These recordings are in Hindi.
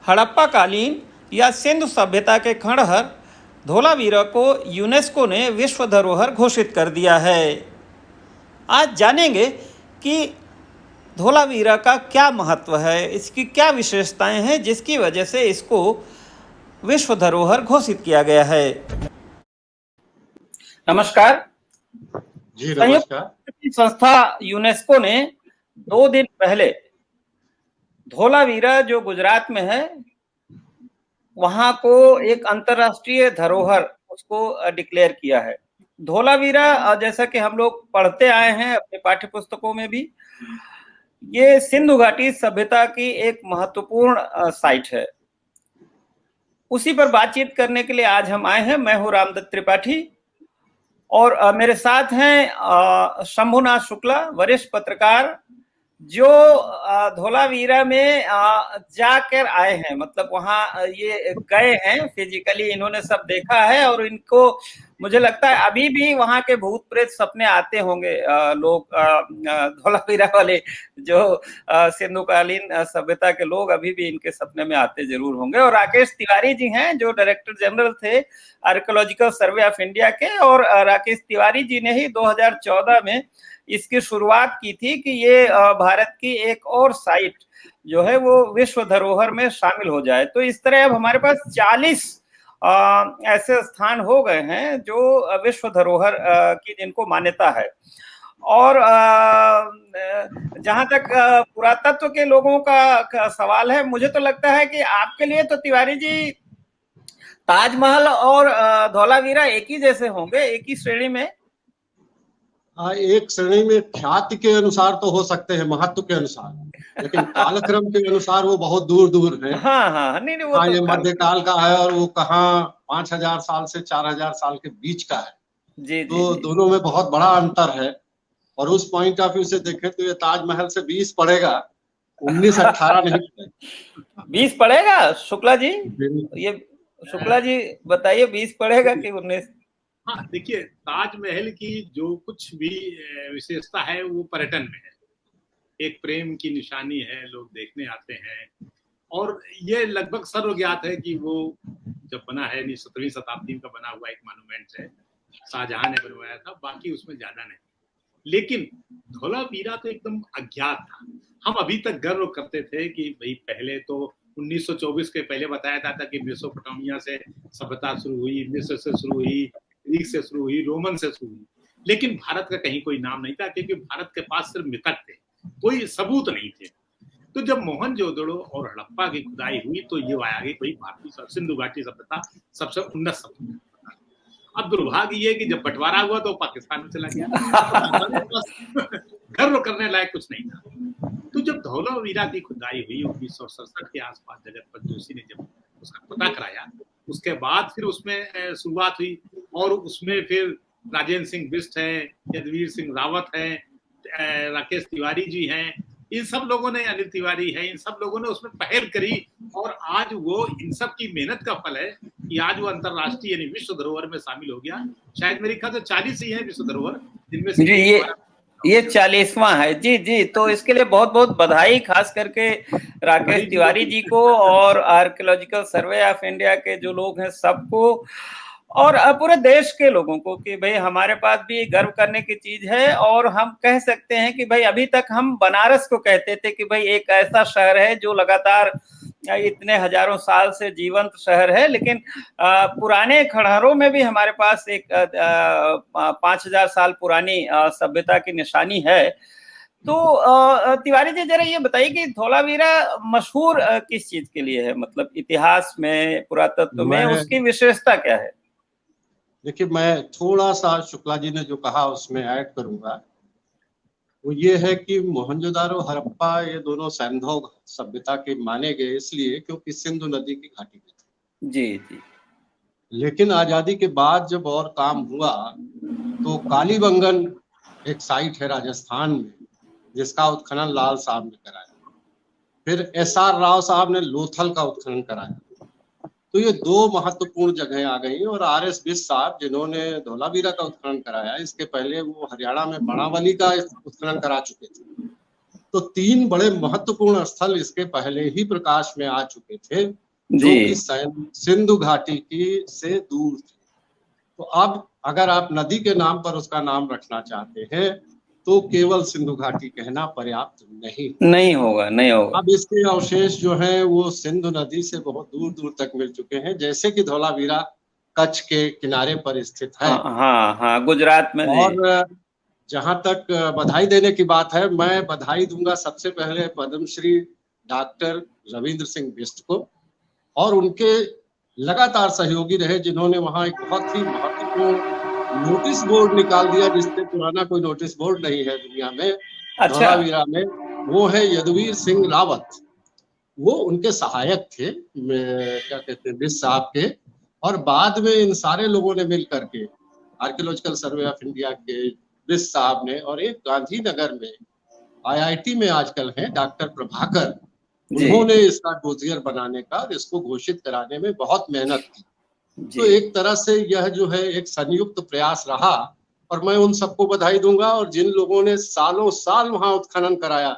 हड़प्पा कालीन या सिंधु सभ्यता के खंडहर धोलावीरा को यूनेस्को ने विश्व धरोहर घोषित कर दिया है। आज जानेंगे कि धोलावीरा का क्या महत्व है, इसकी क्या विशेषताएं हैं जिसकी वजह से इसको विश्व धरोहर घोषित किया गया है। नमस्कार जी, संयुक्त नमस्कार। राष्ट्र संस्था यूनेस्को ने 2 दिन पहले धोलावीरा जो गुजरात में है वहां को एक अंतर्राष्ट्रीय धरोहर उसको डिक्लेयर किया है। धोलावीरा जैसा कि हम लोग पढ़ते आए हैं अपने पाठ्य पुस्तकों में भी, ये सिंधु घाटी सभ्यता की एक महत्वपूर्ण साइट है। उसी पर बातचीत करने के लिए आज हम आए हैं। मैं हूं रामदत्त त्रिपाठी और मेरे साथ हैं शंभुनाथ शुक्ला, वरिष्ठ पत्रकार, जो धोलावीरा में जाकर आए हैं, मतलब वहां ये गए हैं फिजिकली, इन्होंने सब देखा है और इनको मुझे लगता है अभी भी वहां के भूत प्रेत सपने आते होंगे। लोग धोलावीरा वाले जो सिंधुकालीन सभ्यता के लोग अभी भी इनके सपने में आते जरूर होंगे। और राकेश तिवारी जी हैं जो डायरेक्टर जनरल थे आर्कियोलॉजिकल सर्वे ऑफ इंडिया के, और राकेश तिवारी जी ने ही 2014 में इसकी शुरुआत की थी कि ये भारत की एक और साइट जो है वो विश्व धरोहर में शामिल हो जाए। तो इस तरह अब हमारे पास 40 ऐसे स्थान हो गए हैं जो विश्व धरोहर की जिनको मान्यता है। और जहां तक पुरातत्व के लोगों का सवाल है, मुझे तो लगता है कि आपके लिए तो तिवारी जी ताजमहल और धौलावीरा एक ही जैसे होंगे, एक ही श्रेणी में। एक श्रेणी में ख्याति के अनुसार तो हो सकते हैं, महत्व के अनुसार, लेकिन कालक्रम के अनुसार वो बहुत दूर दूर है। हाँ, नहीं वो तो ये मध्यकाल का है और वो कहाँ 5000 साल से 4000 साल के बीच का है। जी, तो दोनों में बहुत बड़ा अंतर है। और उस पॉइंट ऑफ व्यू से देखें तो ये ताजमहल से 20 पड़ेगा, 19-18 नहीं। 20 पड़ेगा शुक्ला जी? ये शुक्ला जी बताइए, 20 पड़ेगा कि 19? हाँ, देखिए, ताजमहल की जो कुछ भी विशेषता है वो पर्यटन में है। एक प्रेम की निशानी है, लोग देखने आते हैं और ये लगभग सर्वज्ञात है कि वो जब बना है 17वीं शताब्दी का बना हुआ एक मॉन्यूमेंट है, शाहजहां ने बनवाया था, बाकी उसमें ज्यादा नहीं। लेकिन धौलावीरा तो एकदम अज्ञात था। हम अभी तक गर्व करते थे कि भाई पहले तो 1924 के पहले बताया जाता कि मेसोपोटामिया से सभ्यता शुरू हुई, मिस्र से शुरू हुई, ग्रीक से शुरू हुई, रोमन से शुरू हुई, लेकिन भारत का कहीं कोई नाम नहीं था क्योंकि भारत के पास सिर्फ मिथक थे, कोई सबूत नहीं थे। तो जब मोहनजोदड़ो और हड़प्पा की खुदाई हुई तो ये आया कि कोई भारतीय सिंधु घाटी सभ्यता सबसे उन्नत सभ्यता। अब दुर्भाग्य ये कि जब बंटवारा हुआ तो पाकिस्तान में चला गया। गर्व करने लायक कुछ नहीं था। तो जब धौलावीरा की खुदाई हुई 1967 के आसपास, जगतपत जोशी ने जब उसका पता कराया, उसके बाद फिर उसमें शुरुआत हुई और उसमें फिर राजेंद्र सिंह बिष्ट हैं, यदुवीर सिंह रावत हैं, राकेश तिवारी जी हैं, इन सब लोगों ने, अनिल तिवारी है, इन सब लोगों ने उसमें पहल करी और आज वो इन सब की मेहनत का फल है कि आज वो अंतरराष्ट्रीय यानी विश्व धरोहर में शामिल हो गया। शायद मेरे ख्याल से 40 ही है विश्व धरोहर, जिनमें से ये 40वां है। जी, तो इसके लिए बहुत बहुत बधाई, खास करके राकेश तिवारी जी को और आर्कियोलॉजिकल सर्वे ऑफ इंडिया के जो लोग हैं सबको, और पूरे देश के लोगों को, कि भाई हमारे पास भी गर्व करने की चीज है। और हम कह सकते हैं कि भाई अभी तक हम बनारस को कहते थे कि भाई एक ऐसा शहर है जो लगातार इतने हजारों साल से जीवंत शहर है, लेकिन पुराने खंडहरों में भी हमारे पास एक 5000 साल पुरानी सभ्यता की निशानी है। तो तिवारी जी जरा ये बताइए कि धौलावीरा मशहूर किस चीज के लिए है, मतलब इतिहास में, पुरातत्व में उसकी विशेषता क्या है? देखिए, मैं थोड़ा सा शुक्ला जी ने जो कहा उसमें ऐड करूंगा। वो ये है कि मोहनजोदारो, हड़प्पा, ये दोनों सैंधव सभ्यता के माने गए इसलिए क्योंकि सिंधु नदी की घाटी में थे। जी। लेकिन आजादी के बाद जब और काम हुआ तो कालीबंगन एक साइट है राजस्थान में जिसका उत्खनन लाल साहब ने कराया, फिर SR राव साहब ने लोथल का उत्खनन कराया। तो ये 2 महत्वपूर्ण जगहें आ गई। और RS बिष्ट साहब जिन्होंने धौलावीरा का उत्खनन कराया, इसके पहले वो हरियाणा में बनावली का उत्खनन करा चुके थे। तो 3 बड़े महत्वपूर्ण स्थल इसके पहले ही प्रकाश में आ चुके थे, जो जी। कि सिंधु घाटी की से दूर थे। तो अब अगर आप नदी के नाम पर उसका नाम रखना चाहते हैं, तो केवल सिंधु घाटी कहना पर्याप्त नहीं। नहीं होगा, नहीं होगा। अब इसके अवशेष जो हैं वो सिंधु नदी से बहुत दूर दूर तक मिल चुके हैं, जैसे कि धौलावीरा कच्छ के किनारे पर स्थित है। हाँ हाँ हाँ, गुजरात में। जी। और जहां तक बधाई देने की बात है, मैं बधाई दूंगा सबसे पहले पद्मश्री डॉक्टर रविंद्र सिंह बिष्ट को और उनके लगातार सहयोगी रहे, जिन्होंने वहां एक बहुत ही महत्वपूर्ण नोटिस बोर्ड निकाल दिया, जिससे पुराना कोई नोटिस बोर्ड नहीं है दुनिया में अच्छा। धौलावीरा में। वो है यदुवीर सिंह रावत। वो उनके सहायक थे, क्या कहते हैं, बिष्ट साहब के। और बाद में इन सारे लोगों ने मिल करके, आर्कियोलॉजिकल सर्वे ऑफ इंडिया के बिष्ट साहब ने, और एक गांधीनगर में आईआईटी में आजकल है डॉक्टर प्रभाकर, जी। उन्होंने इसका डोजियर बनाने का और इसको घोषित कराने में बहुत मेहनत की। जी। तो एक तरह से यह जो है एक संयुक्त प्रयास रहा, और मैं उन सबको बधाई दूंगा। और जिन लोगों ने सालों साल वहां उत्खनन कराया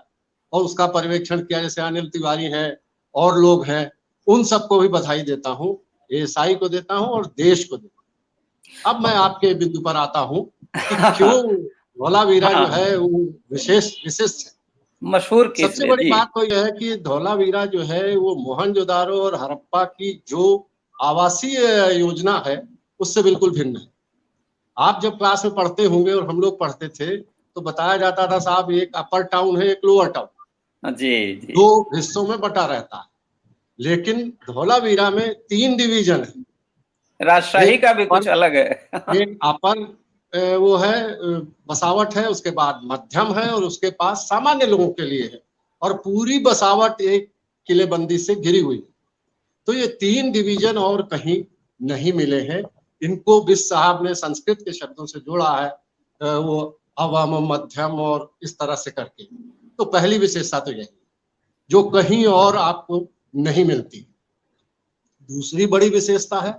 और उसका पर्यवेक्षण किया, जैसे अनिल तिवारी हैं और लोग हैं, उन सबको भी बधाई देता हूँ, एएसआई को देता हूँ और देश को देता हूँ। अब मैं आपके बिंदु पर आता हूँ कि क्यों धौलावीरा जो है वो विशिष्ट है। मशहूर किस सबसे लिए? बड़ी जी। बात तो यह है कि धौलावीरा जो है वो मोहनजोदारो और हड़प्पा की जो आवासीय योजना है उससे बिल्कुल भिन्न है। आप जब क्लास में पढ़ते होंगे और हम लोग पढ़ते थे तो बताया जाता था, साहब एक अपर टाउन है, एक लोअर टाउन, जी। जी। 2 हिस्सों में बटा रहता है। लेकिन धौलावीरा में 3 डिवीजन है। राजशाही एक का भी अपर, कुछ अलग है। एक अपर वो है बसावट है, उसके बाद मध्यम है और उसके पास सामान्य लोगों के लिए है, और पूरी बसावट एक किलेबंदी से घिरी हुई है। तो ये 3 डिवीजन और कहीं नहीं मिले हैं। इनको बिष्ट साहब ने संस्कृत के शब्दों से जोड़ा है, वो अवम, मध्यम और इस तरह से करके। तो पहली विशेषता तो यही, जो कहीं और आपको नहीं मिलती। दूसरी बड़ी विशेषता है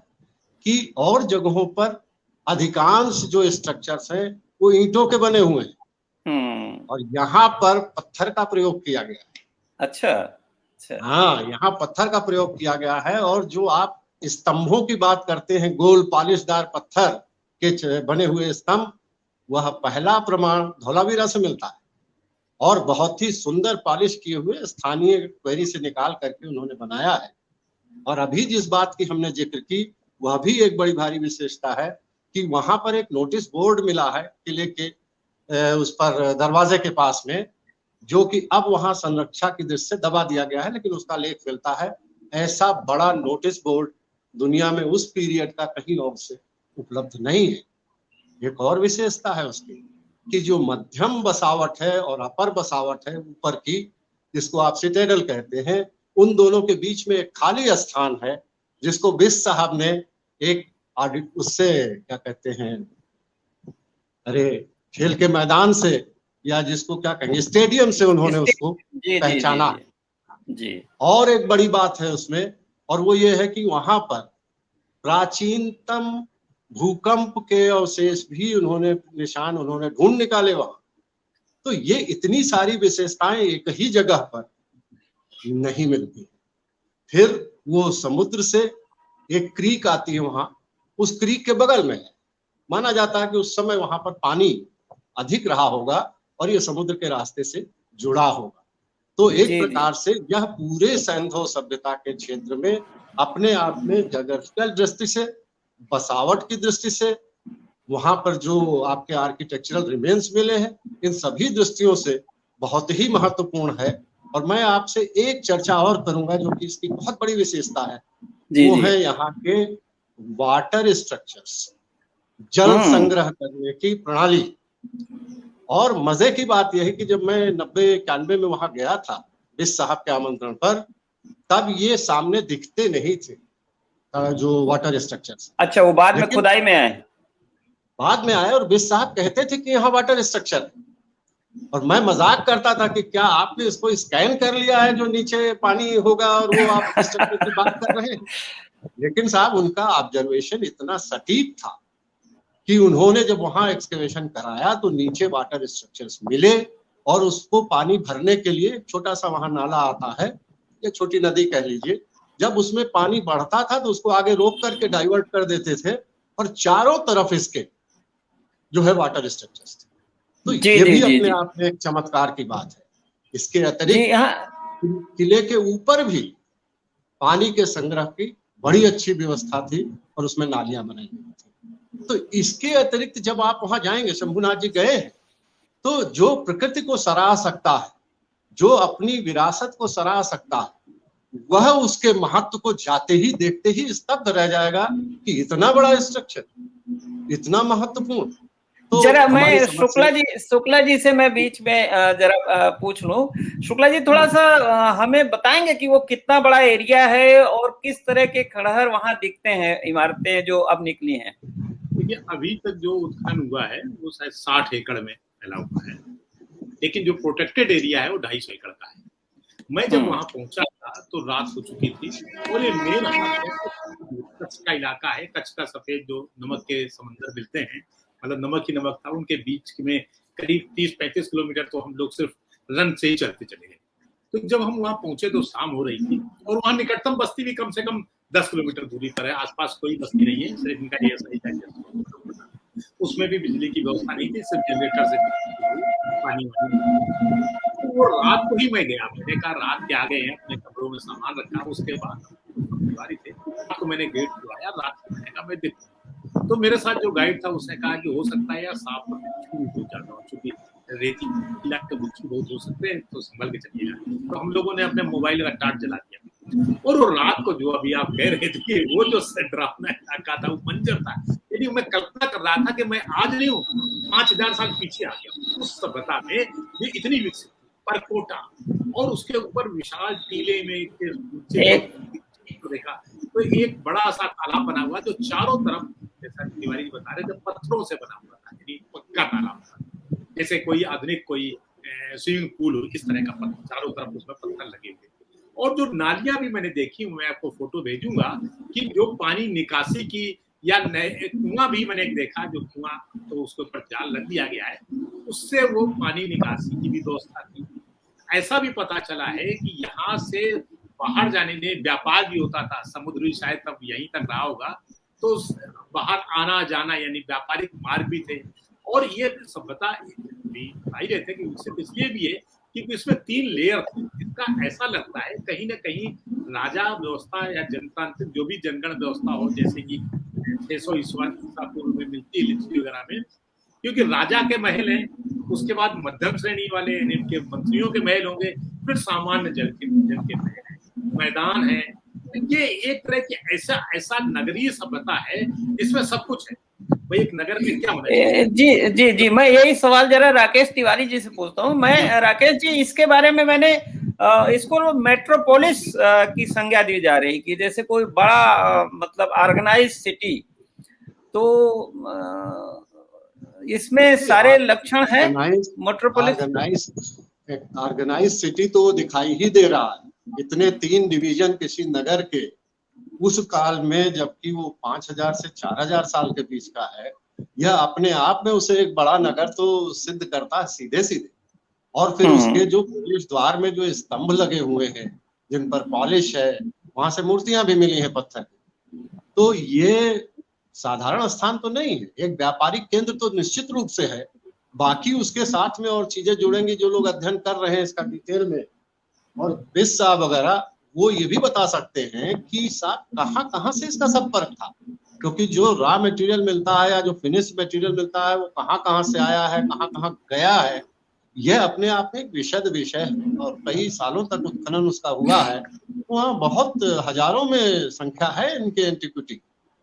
कि और जगहों पर अधिकांश जो स्ट्रक्चर्स हैं वो ईंटों के बने हुए हैं, और यहाँ पर पत्थर का प्रयोग किया गया है। अच्छा। अच्छा। हाँ, यहाँ पत्थर का प्रयोग किया गया है। और जो आप स्तंभों की बात करते हैं, गोल पॉलिशदार पत्थर के बने हुए स्तंभ, वह पहला प्रमाण धौलावीरा से मिलता है। और बहुत ही सुंदर पॉलिश किए हुए स्थानीय क्वेरी से निकाल करके उन्होंने बनाया है। और अभी जिस बात की हमने जिक्र की, वह भी एक बड़ी भारी विशेषता है कि वहां पर एक नोटिस बोर्ड मिला है किले के उस पर दरवाजे के पास में, जो कि अब वहां संरक्षा की दृष्टि से दबा दिया गया है, लेकिन उसका लेख मिलता है। ऐसा बड़ा नोटिस बोर्ड दुनिया में उस पीरियड का कहीं और से उपलब्ध नहीं है। एक और विशेषता है उसकी कि जो मध्यम बसावट है और अपर बसावट है ऊपर की, जिसको आप सिटेडल कहते हैं, उन दोनों के बीच में एक खाली स्थान है, जिसको बिष्ट साहब ने एक ऑडिट उससे क्या कहते हैं, अरे खेल के मैदान से, या जिसको क्या कहेंगे, स्टेडियम से उन्होंने उसको जी जी पहचाना। जी जी। और एक बड़ी बात है उसमें, और वो ये है कि वहां पर प्राचीनतम भूकंप के अवशेष भी उन्होंने निशान उन्होंने ढूंढ निकाले वहां। तो ये इतनी सारी विशेषताएं एक ही जगह पर नहीं मिलती। फिर वो समुद्र से एक क्रीक आती है वहां, उस क्रीक के बगल में है। माना जाता है कि उस समय वहां पर पानी अधिक रहा होगा और ये समुद्र के रास्ते से जुड़ा होगा। तो एक प्रकार से यह पूरे सैंधो सभ्यता के क्षेत्र में अपने आप में ज्योग्राफिकल दृष्टि से, बसावट की दृष्टि से, वहां पर जो आपके आर्किटेक्चरल रिमेन्स मिले हैं, इन सभी दृष्टियों से बहुत ही महत्वपूर्ण है। और मैं आपसे एक चर्चा और करूंगा जो कि इसकी बहुत बड़ी विशेषता है, वो है यहाँ के वाटर स्ट्रक्चर्स, जल संग्रह करने की प्रणाली। और मजे की बात यह है कि जब मैं 90-91 में वहां गया था बिष्ट साहब के आमंत्रण पर, तब ये सामने दिखते नहीं थे जो वाटर स्ट्रक्चर्स। अच्छा, वो बाद में खुदाई में आए? बाद में आए, और बिष्ट साहब कहते थे कि यहाँ वाटर स्ट्रक्चर है। और मैं मजाक करता था कि क्या आपने इसको स्कैन कर लिया है जो नीचे पानी होगा और वो आप स्ट्रक्चर की बात कर रहे हैं। लेकिन साहब उनका ऑब्जर्वेशन इतना सटीक था कि उन्होंने जब वहां एक्सकेवेशन कराया तो नीचे वाटर स्ट्रक्चर्स मिले, और उसको पानी भरने के लिए छोटा सा वहां नाला आता है, या छोटी नदी कह लीजिए। जब उसमें पानी बढ़ता था तो उसको आगे रोक करके डाइवर्ट कर देते थे, और चारों तरफ इसके जो है वाटर स्ट्रक्चर्स थे। तो ये भी अपने आप में एक चमत्कार की बात है। इसके अतिरिक्त किले के ऊपर भी पानी के संग्रह की बड़ी अच्छी व्यवस्था थी और उसमें नालियां बनाई गई थी। तो इसके अतिरिक्त जब आप वहां जाएंगे, शंभुनाथ जी गए हैं, तो जो प्रकृति को सराह सकता है, जो अपनी विरासत को सराह सकता है, वह उसके महत्व को जाते ही देखते ही स्तब्ध रह जाएगा कि इतना बड़ा स्ट्रक्चर, इतना महत्वपूर्ण। तो जरा मैं शुक्ला जी से मैं बीच में जरा पूछ लूं। शुक्ला जी, थोड़ा सा हमें बताएंगे कि वो कितना बड़ा एरिया है और किस तरह के खंडहर वहां दिखते हैं, इमारतें जो अब निकली हैं। देखिए, अभी तक जो उत्खनन हुआ है वो शायद 60 एकड़ में फैला हुआ है, लेकिन जो प्रोटेक्टेड एरिया है वो 250 एकड़ का है। मैं जब वहां पहुंचा था तो रात हो चुकी थी, और ये मेन कच्छ का इलाका है। कच्छ का सफेद जो नमक के समंदर मिलते हैं, मतलब नमक ही नमक था। उनके बीच में करीब 30-35 किलोमीटर तो हम लोग सिर्फ रन से ही चलते चले गए। तो जब हम वहां पहुंचे तो शाम हो रही थी, और वहां निकटतम बस्ती भी कम से कम 10 किलोमीटर दूरी पर है। आसपास कोई बस्ती नहीं है, सिर्फ इनका ये सही था। उसमें भी बिजली की व्यवस्था नहीं थी, सिर्फ जनरेटर से पानी। तो वो रात को ही मैं गया, मैंने कहा रात के आ गए हैं, अपने कमरों में सामान रखा। उसके बाद दीवारी थे तो मैंने गेट खुलवाया, रात को मैंने कहा मैं देखूं। तो मेरे साथ जो गाइड था उसने कहा कि हो सकता है यार सांप हो जाता हो, चूंकि रेती इलाके बिच्छू बहुत हो सकते हैं, तो संभल के चलिएगा। तो हम लोगों ने अपने मोबाइल का टार्च जला दिया, और वो रात को जो अभी आप कह रहे थे वो जो डरावना इलाका था, वो मंजर था, यानी मैं कल्पना कर रहा था कि मैं आज नहीं हूँ, 5000 साल पीछे आ गया। उस सभ्यता में ये इतनी विकसित परकोटा, और उसके ऊपर विशाल टीले में देखा तो एक बड़ा सा तालाब बना हुआ जो चारों तरफ, जैसा तिवारी जी बता रहे थे, पत्थरों से बना हुआ था, यानी पक्का तालाब था, जैसे कोई आधुनिक कोई स्विमिंग पूल हो, इस तरह का चारों तरफ उसमें पत्थर लगे हुए। और जो नालियां भी मैंने देखी, मैं आपको फोटो भेजूंगा, कि जो पानी निकासी की, या कुआं भी मैंने देखा, जो कुआं तो उसके ऊपर जाल लग दिया गया है, उससे वो पानी निकासी की भी व्यवस्था थी। ऐसा भी पता चला है कि यहाँ से बाहर जाने में व्यापार भी होता था, समुद्री शायद तब यहीं तक रहा होगा, तो बाहर आना जाना यानी व्यापारिक मार्ग भी थे। और ये सभ्यता बता ही रहे थे कि विकसित इसलिए भी है क्योंकि इसमें 3 लेयर थे। इसका ऐसा लगता है कहीं ना कहीं राजा व्यवस्था या जनतांत्रिक जो भी जनगण व्यवस्था हो, जैसे कि 600 ईसा पूर्व में मिलती है लिपि वगैरह में, क्योंकि राजा के महल हैं, उसके बाद मध्यम श्रेणी वाले इनके मंत्रियों के महल होंगे, फिर सामान्य जन के महल है, मैदान है। ये एक तरह की ऐसा नगरीय सभ्यता है, इसमें सब कुछ है। भाई एक नगर में क्या होना है? जी, मैं यही सवाल जरा राकेश तिवारी जी से पूछता हूँ। मैं राकेश जी, इसके बारे में मैंने इसको मेट्रोपोलिस की संज्ञा दी जा रही कि जैसे कोई बड़ा मतलब ऑर्गेनाइज सिटी, तो इसमें सारे लक्षण हैं मेट्रोपोलिस। ऑर्गेनाइज सिटी तो दिखाई ही दे रहा है। इतने 3 डिवीजन किसी नगर के उस काल में, जबकि वो 5000 से 4000 साल के बीच का है, यह अपने आप में उसे एक बड़ा नगर तो सिद्ध करता है सीधे सीधे। और फिर उसके जो प्रवेश द्वार में जो स्तंभ लगे हुए हैं जिन पर पॉलिश है, वहां से मूर्तियां भी मिली हैं पत्थर की, तो ये साधारण स्थान तो नहीं है। एक व्यापारिक केंद्र तो निश्चित रूप से है, बाकी उसके साथ में और चीजें जुड़ेंगी जो लोग अध्ययन कर रहे हैं इसका डिटेल में, और बिस साहब वगैरह वो ये भी बता सकते हैं कि साहब कहाँ से इसका संपर्क था, क्योंकि जो रॉ मटेरियल मिलता है या जो फिनिश मटेरियल मिलता है वो कहाँ से आया है, कहाँ गया है, यह अपने आप में एक विशद विषय है। और कई सालों तक उत्खनन उसका हुआ है, वहाँ बहुत हजारों में संख्या है इनके एंटिक्विटी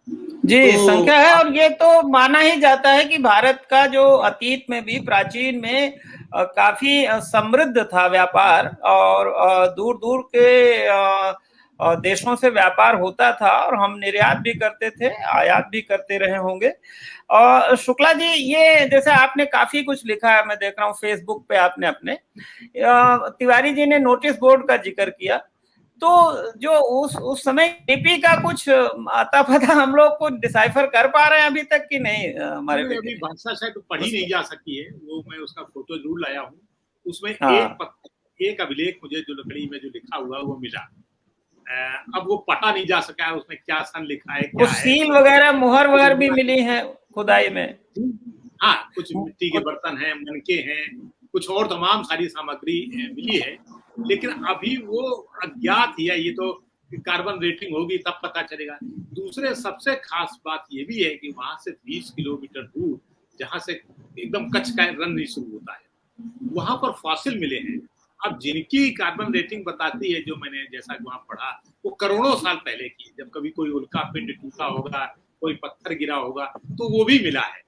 जी, तो संख्या है। और ये तो माना ही जाता है कि भारत का जो अतीत में भी प्राचीन में काफी समृद्ध था व्यापार, और दूर दूर के देशों से व्यापार होता था, और हम निर्यात भी करते थे, आयात भी करते रहे होंगे। और शुक्ला जी, ये जैसे आपने काफी कुछ लिखा है, मैं देख रहा हूँ फेसबुक पे आपने अपने, तिवारी जी ने नोटिस बोर्ड का जिक्र किया, तो जो उस समय लिपि का कुछ आता पता हम लोग को डिसाइफर कर पा रहे हैं अभी तक कि नहीं? हमारे अभी भाषा शायद पढ़ी नहीं जा सकती है, वो मैं उसका फोटो जरूर लाया हूँ। उसमें हाँ। एक अभिलेख मुझे जो लकड़ी में जो लिखा हुआ वो मिला। अब वो पता नहीं जा सका है उसमें क्या सन लिखा है, क्या कुछ है। सील वगैरह, मुहर वगैरह भी मिली है खुदाई में। हाँ, कुछ मिट्टी के बर्तन हैं, मनके हैं, कुछ और तमाम सारी सामग्री मिली है, लेकिन अभी वो अज्ञात ही है। ये तो कार्बन रेटिंग होगी तब पता चलेगा। दूसरे सबसे खास बात ये भी है कि वहां से 20 किलोमीटर दूर, जहां से एकदम कच्छ का रन शुरू होता है, वहां पर फॉसिल मिले हैं। अब जिनकी कार्बन रेटिंग बताती है, जो मैंने जैसा वहां पढ़ा, वो करोड़ों साल पहले की, जब कभी कोई उल्का पिंड टूटा होगा, कोई पत्थर गिरा होगा, तो वो भी मिला है।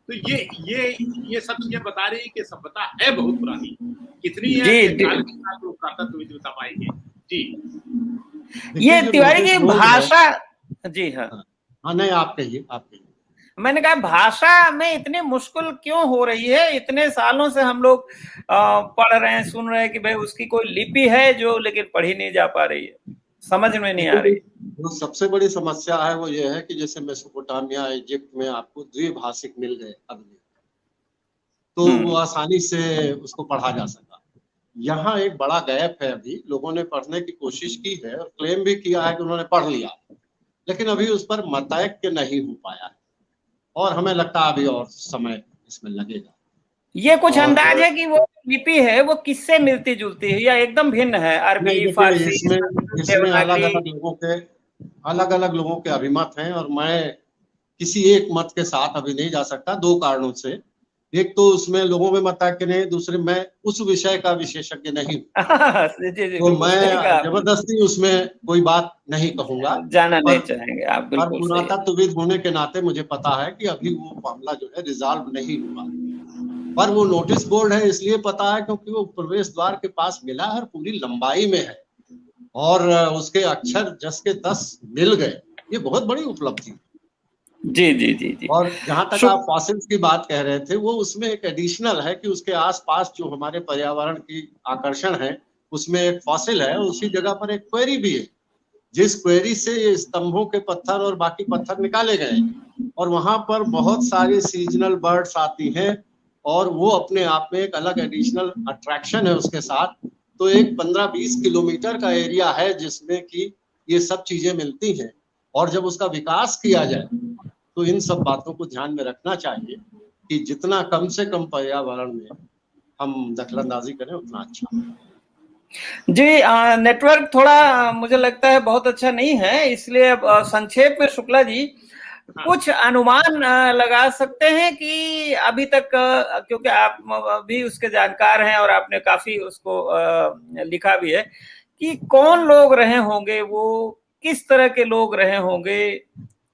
तो ये सब चीजें बता रही है कि सभ्यता है बहुत पुरानी। कितनी है ये काल के साथ लोग पुरातत्वविद बता पाएंगे। जी, ये तिवारी जी भाषा, जी हाँ हाँ, नहीं आप कहिए, आप कहिए। मैंने कहा भाषा में इतनी मुश्किल क्यों हो रही है? इतने सालों से हम लोग पढ़ रहे हैं, सुन रहे हैं कि भाई उसकी कोई लिपि है जो, लेकिन पढ़ी नहीं जा पा रही है, समझ में नहीं आ रही। जो सबसे बड़ी समस्या है वो ये है कि जैसे मेसोपोटामिया, इजिप्ट में आपको द्विभाषिक मिल गए अभिलेख, तो वो आसानी से उसको पढ़ा जा सका। यहाँ एक बड़ा गैप है। अभी लोगों ने पढ़ने की कोशिश की है और क्लेम भी किया है कि उन्होंने पढ़ लिया, लेकिन अभी उस पर मतैक्य नहीं हो पाया है, और हमें लगता है अभी और समय इसमें लगेगा। ये कुछ अंदाज है कि वो लिपि है वो किससे मिलती जुलती है या एकदम भिन्न है? अरबी, फारसी, इसमें अलग अलग लोगों के अभिमत हैं, और मैं किसी एक मत के साथ अभी नहीं जा सकता, दो कारणों से। एक तो उसमें लोगों में मतैक्य नहीं, दूसरे मैं उस विषय का विशेषज्ञ नहीं तो मैं जबरदस्ती उसमें कोई बात नहीं कहूंगा, जाना नहीं चाहेंगे आप। पर बिल्कुल पुरातत्वविद होने के नाते मुझे पता है कि अभी वो मामला जो है रिजॉल्व नहीं हुआ, पर वो नोटिस बोर्ड है इसलिए पता है क्योंकि वो प्रवेश द्वार के पास मिला है और पूरी लंबाई में है, और उसके अक्षर 10 के 10 मिल गए। ये बहुत बड़ी उपलब्धि। जी जी जी जी। और जहां तक आप फॉसिल्स की बात कह रहे थे, वो उसमें एक एडिशनल है कि उसके आसपास जो हमारे पर्यावरण की आकर्षण है, उसमें एक फॉसिल है, उसी जगह पर एक क्वेरी भी है, जिस क्वेरी से ये स्तंभों के पत्थर और बाकी पत्थर निकाले गए, और वहां पर बहुत सारी सीजनल बर्ड्स आती हैं, और वो अपने आप में एक अलग एडिशनल अट्रैक्शन है उसके साथ। तो एक 15-20 किलोमीटर का एरिया है जिसमें कि ये सब चीजें मिलती हैं, और जब उसका विकास किया जाए तो इन सब बातों को ध्यान में रखना चाहिए कि जितना कम से कम पर्यावरण में हम दखलंदाजी करें उतना अच्छा। जी, नेटवर्क थोड़ा मुझे लगता है बहुत अच्छा नहीं है, इसलिए संक्षेप में शुक्ला जी कुछ अनुमान लगा सकते हैं कि अभी तक, क्योंकि आप भी उसके जानकार हैं और आपने काफी उसको लिखा भी है, कि कौन लोग रहे होंगे, वो किस तरह के लोग रहे होंगे,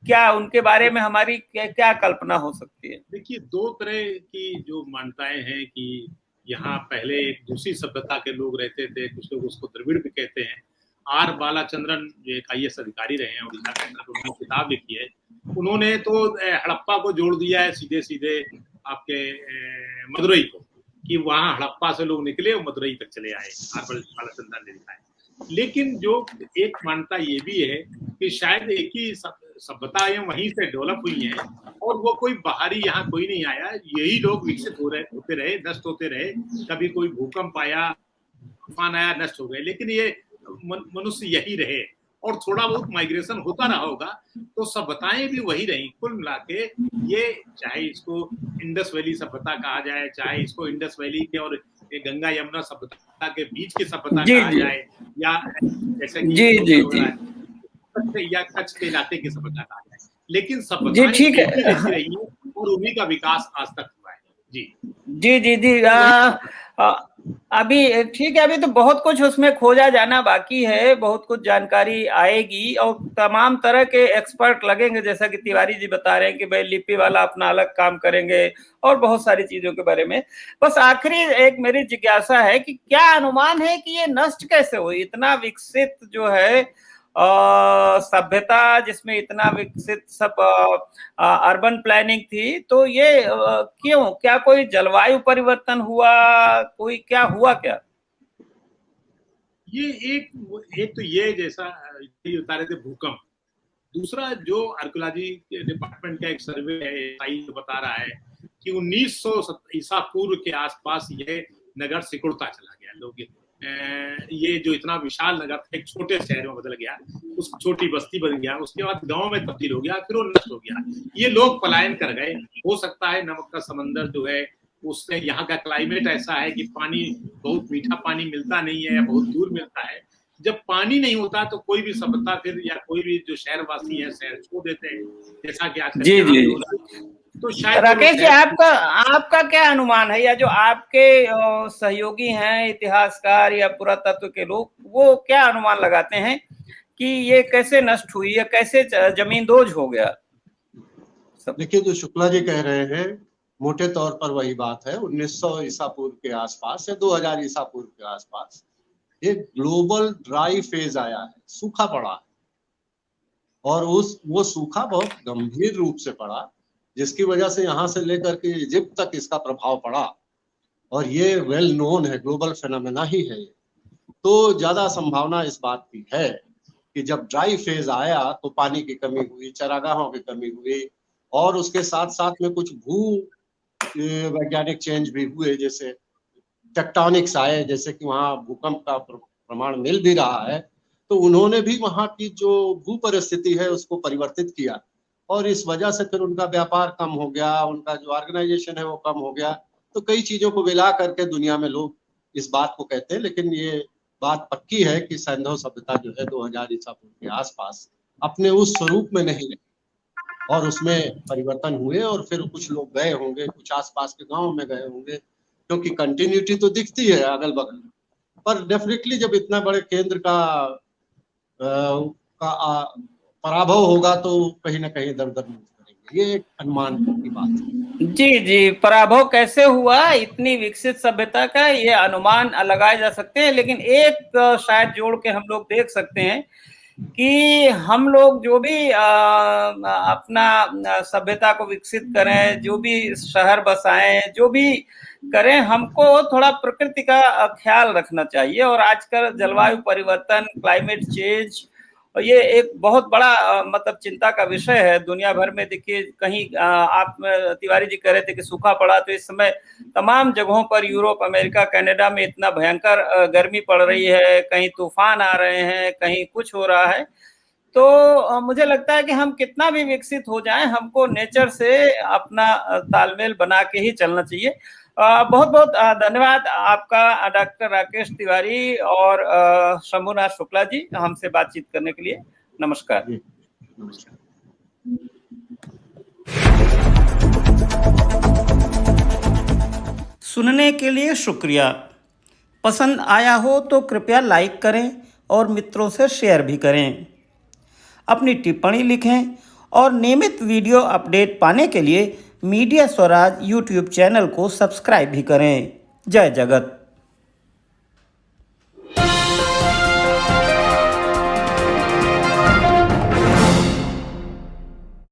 क्या उनके बारे में हमारी क्या कल्पना हो सकती है? देखिए, दो तरह की जो मान्यताएं हैं कि यहाँ पहले एक दूसरी सभ्यता के लोग रहते थे, कुछ लोग उसको द्रविड़ भी कहते हैं। आर बालाचंद्रन जो एक IAS अधिकारी रहे हैं उड़ीसा के अंदर, उन्होंने किताब लिखी है। उन्होंने तो हड़प्पा को जोड़ दिया है सीधे सीधे आपके मदुरई को, कि वहां हड़प्पा से लोग निकले और मदुरई तक चले आए। आर बालाचंद्रन ने लिखा है। लेकिन जो एक मान्यता ये भी है कि शायद एक ही सभ्यताएं वहीं से डेवलप हुई हैं, और वो कोई बाहरी यहाँ कोई नहीं आया, यही लोग विकसित होते रहे, नष्ट होते रहे। कभी कोई भूकंप आया, तूफान आया, नष्ट हो गए, लेकिन ये मनुष्य यही रहे, और थोड़ा बहुत माइग्रेशन होता रहा होगा, तो सभ्यताएं भी वही रही। कुल मिला के ये, चाहे इसको इंडस वैली सभ्यता कहा जाए, चाहे इसको इंडस वैली के और गंगा यमुना सभ्यता के बीच की सभ्यता कहा जाए, या जैसे कि या कच्छ के इलाके की सभ्यता कहा जाए, लेकिन सभ्यताएं ठीक है रही है, और उन्हीं का विकास आज तक हुआ है। जी जी जी जी। अभी ठीक है, अभी तो बहुत कुछ उसमें खोजा जाना बाकी है, बहुत कुछ जानकारी आएगी, और तमाम तरह के एक्सपर्ट लगेंगे, जैसा कि तिवारी जी बता रहे हैं कि भाई लिपि वाला अपना अलग काम करेंगे, और बहुत सारी चीजों के बारे में। बस आखिरी एक मेरी जिज्ञासा है कि क्या अनुमान है कि ये नष्ट कैसे हुई? इतना विकसित जो है सभ्यता, जिसमें इतना विकसित सब अर्बन प्लानिंग थी, तो ये क्यों? क्या कोई जलवायु परिवर्तन हुआ, कोई क्या हुआ क्या? ये एक तो ये जैसा बता रहे थे भूकंप। दूसरा जो आर्कियोलॉजी डिपार्टमेंट का एक सर्वे है, जो बता रहा है कि 1900 ईसा पूर्व के आसपास ये नगर सिकुड़ता चला गया। लोग ये जो इतना विशाल नगर था एक छोटे शहर में बदल गया, उस छोटी बस्ती बन गया, उसके बाद गांव में तब्दील हो गया, फिर वो नष्ट हो गया। ये लोग पलायन कर गए। हो सकता है नमक का समंदर जो है उससे यहाँ का क्लाइमेट ऐसा है कि पानी बहुत मीठा पानी मिलता नहीं है या बहुत दूर मिलता है। जब पानी नहीं होता तो कोई भी सभ्यता फिर या कोई भी जो शहरवासी है शहर छोड़ देते हैं, जैसा कि आजकल जी जी। तो शायद राकेश जी, आपका क्या अनुमान है, या जो आपके सहयोगी हैं इतिहासकार या पुरातत्व के लोग, वो क्या अनुमान लगाते हैं कि ये कैसे नष्ट हुई या कैसे जमींदोज हो गया? देखिए, जो शुक्ला जी कह रहे हैं मोटे तौर पर वही बात है। 1900 ईसा पूर्व के आसपास या 2000 ईसा पूर्व के आसपास एक ग्लोबल ड्राई फेज आया है, सूखा पड़ा है, और वो सूखा बहुत गंभीर रूप से पड़ा, जिसकी वजह से यहाँ से लेकर के इजिप्ट तक इसका प्रभाव पड़ा, और ये वेल नोन है, ग्लोबल फेनोमेना ही है। तो ज्यादा संभावना इस बात की है कि जब ड्राई फेज आया तो पानी की कमी हुई, चरागाहों की कमी हुई, और उसके साथ साथ में कुछ भू वैज्ञानिक चेंज भी हुए, जैसे टेक्टोनिक्स आए, जैसे कि वहाँ भूकंप का प्रमाण मिल भी रहा है, तो उन्होंने भी वहाँ की जो भू परिस्थिति है उसको परिवर्तित किया, और इस वजह से फिर उनका व्यापार कम हो गया, उनका जो ऑर्गेनाइजेशन है वो कम हो गया। तो कई चीजों को मिला करके दुनिया में लोग इस बात को कहते हैं, लेकिन ये बात पक्की है कि सिंधु सभ्यता जो है 2000 ईसा पूर्व के आसपास अपने उस स्वरूप में नहीं रही, और उसमें परिवर्तन हुए, और फिर कुछ लोग गए होंगे, कुछ आसपास के गांव में गए होंगे, क्योंकि कंटिन्यूटी तो दिखती है अगल बगल, पर डेफिनेटली जब इतना बड़े केंद्र का पराभव होगा तो कहीं ना कहीं दर दर करेंगे। ये एक अनुमान की बात है। जी जी, पराभव कैसे हुआ इतनी विकसित सभ्यता का, ये अनुमान लगाए जा सकते हैं, लेकिन एक शायद जोड़ के हम लोग देख सकते हैं कि हम लोग जो भी अपना सभ्यता को विकसित करें, जो भी शहर बसाएं, जो भी करें, हमको थोड़ा प्रकृति का ख्याल रखना चाहिए। और आजकल जलवायु परिवर्तन, क्लाइमेट चेंज, और ये एक बहुत बड़ा मतलब चिंता का विषय है दुनिया भर में। देखिए, कहीं आप तिवारी जी कह रहे थे कि सूखा पड़ा, तो इस समय तमाम जगहों पर यूरोप, अमेरिका, कनाडा में इतना भयंकर गर्मी पड़ रही है, कहीं तूफान आ रहे हैं, कहीं कुछ हो रहा है। तो मुझे लगता है कि हम कितना भी विकसित हो जाएं, हमको नेचर से अपना तालमेल बना के ही चलना चाहिए। बहुत बहुत धन्यवाद आपका डॉक्टर राकेश तिवारी और शंभुनाथ शुक्ला जी, हमसे बातचीत करने के लिए। नमस्कार। सुनने के लिए शुक्रिया। पसंद आया हो तो कृपया लाइक करें और मित्रों से शेयर भी करें। अपनी टिप्पणी लिखें, और नियमित वीडियो अपडेट पाने के लिए मीडिया स्वराज यूट्यूब चैनल को सब्सक्राइब भी करें। जय जगत।